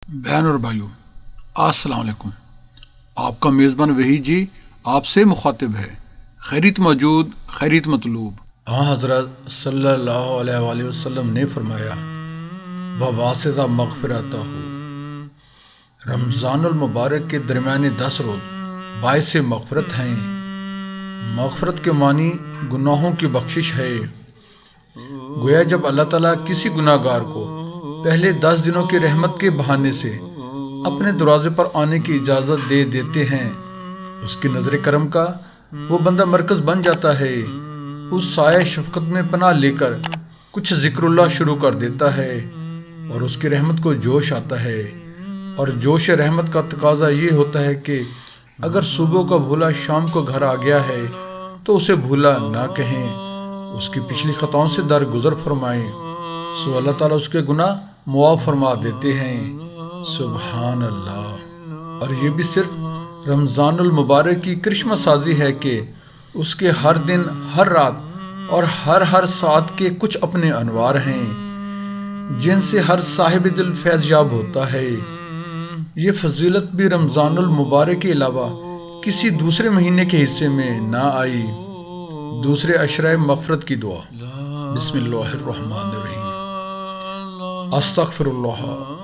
بہن اور بھائیوں، السلام علیکم۔ آپ کا میزبان وحید جی آپ سے مخاطب ہے۔ خیریت موجود، خیریت مطلوب۔ حضرت صلی اللہ علیہ وآلہ وسلم نے فرمایا، وَوَاسِطَ مغفرتہ، رمضان المبارک کے درمیانے 10 روز باعث مغفرت ہیں۔ مغفرت کے معنی گناہوں کی بخشش ہے۔ گویا جب اللہ تعالیٰ کسی گناہ گار کو پہلے 10 دنوں کی رحمت کے بہانے سے اپنے دروازے پر آنے کی اجازت دے دیتے ہیں، اس کی نظر کرم کا وہ بندہ مرکز بن جاتا ہے، اس سایہ شفقت میں پناہ لے کر کچھ ذکر اللہ شروع کر دیتا ہے اور اس کی رحمت کو جوش آتا ہے۔ اور جوش رحمت کا تقاضا یہ ہوتا ہے کہ اگر صبح کا بھولا شام کو گھر آ گیا ہے تو اسے بھولا نہ کہیں، اس کی پچھلی خطاؤں سے درگزر فرمائیں، سو اللہ تعالیٰ اس کے گناہ معاف فرما دیتے ہیں۔ سبحان اللہ۔ اور یہ بھی صرف رمضان المبارک کی کرشمہ سازی ہے کہ اس کے ہر دن، ہر رات اور ہر ساعت کے کچھ اپنے انوار ہیں جن سے ہر صاحب دل فیض یاب ہوتا ہے۔ یہ فضیلت بھی رمضان المبارک کے علاوہ کسی دوسرے مہینے کے حصے میں نہ آئی۔ دوسرے عشرہ مغفرت کی دعا۔ بسم اللہ الرحمن الرحیم۔ استغفر اللہ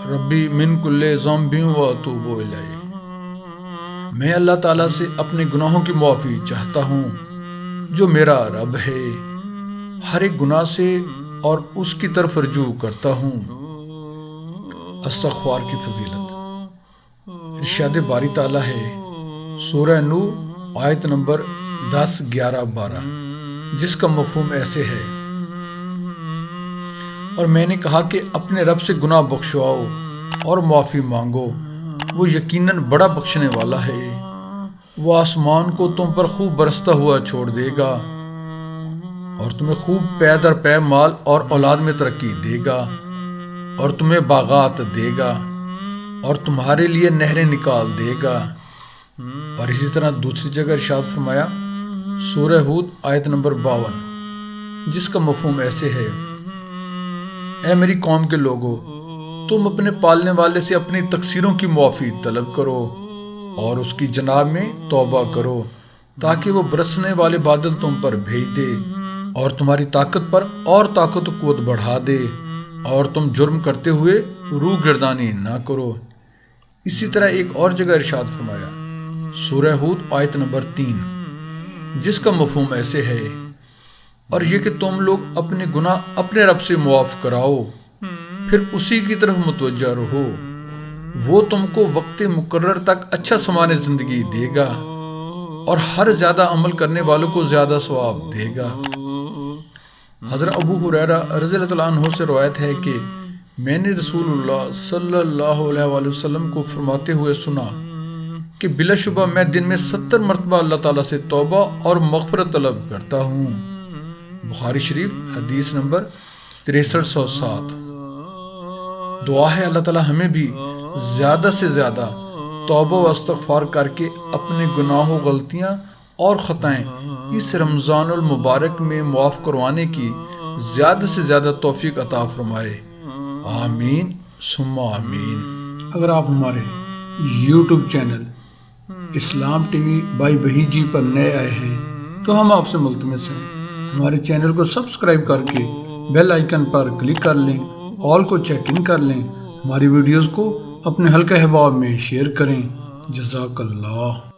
ربی من کل ذنب و اتوب الیہ۔ میں اللہ تعالیٰ سے اپنے گناہوں کی معافی چاہتا ہوں جو میرا رب ہے، ہر ایک گناہ سے، اور اس کی طرف رجوع کرتا ہوں۔ استغفار کی فضیلت۔ ارشاد باری تعالیٰ ہے، سورہ نوح آیت نمبر 10، 11، 12، جس کا مفہوم ایسے ہے، اور میں نے کہا کہ اپنے رب سے گناہ بخشواؤ اور معافی مانگو، وہ یقیناً بڑا بخشنے والا ہے۔ وہ آسمان کو تم پر خوب برستا ہوا چھوڑ دے گا اور تمہیں خوب پے در پے مال اور اولاد میں ترقی دے گا، اور تمہیں باغات دے گا اور تمہارے لیے نہریں نکال دے گا۔ اور اسی طرح دوسری جگہ ارشاد فرمایا، سورہ ہود آیت نمبر 52، جس کا مفہوم ایسے ہے، اے میری قوم کے لوگو، تم اپنے پالنے والے سے اپنی تقصیروں کی معافی طلب کرو اور اس کی جناب میں توبہ کرو تاکہ وہ برسنے والے بادل تم پر بھیج دے اور تمہاری طاقت پر اور طاقت و قوت بڑھا دے اور تم جرم کرتے ہوئے روح گردانی نہ کرو۔ اسی طرح ایک اور جگہ ارشاد فرمایا، سورہ ہود آیت نمبر 3، جس کا مفہوم ایسے ہے، اور یہ کہ تم لوگ اپنے گناہ اپنے رب سے معاف کراؤ، پھر اسی کی طرف متوجہ رہو، وہ تم کو وقت مقرر تک اچھا سامان زندگی دے گا اور ہر زیادہ عمل کرنے والوں کو زیادہ ثواب دے گا۔ حضرت ابو ہریرہ رضی اللہ عنہ سے روایت ہے کہ میں نے رسول اللہ صلی اللہ علیہ وآلہ وسلم کو فرماتے ہوئے سنا کہ بلا شبہ میں دن میں 70 مرتبہ اللہ تعالیٰ سے توبہ اور مغفرت طلب کرتا ہوں۔ بخاری شریف حدیث نمبر 6307۔ دعا ہے اللہ تعالیٰ ہمیں بھی زیادہ سے زیادہ توبہ و استغفار کر کے اپنے گناہ و غلطیاں اور خطائیں اس رمضان المبارک میں معاف کروانے کی زیادہ سے زیادہ توفیق عطا فرمائے۔ آمین ثم آمین۔ اگر آپ ہمارے YouTube channel Islam T V by Waheed ji پر نئے آئے ہیں تو ہم آپ سے ملتمس ہیں، ہمارے چینل کو سبسکرائب کر کے بیل آئیکن پر کلک کر لیں، آل کو چیک ان کر لیں، ہماری ویڈیوز کو اپنے حلقہ احباب میں شیئر کریں۔ جزاک اللہ۔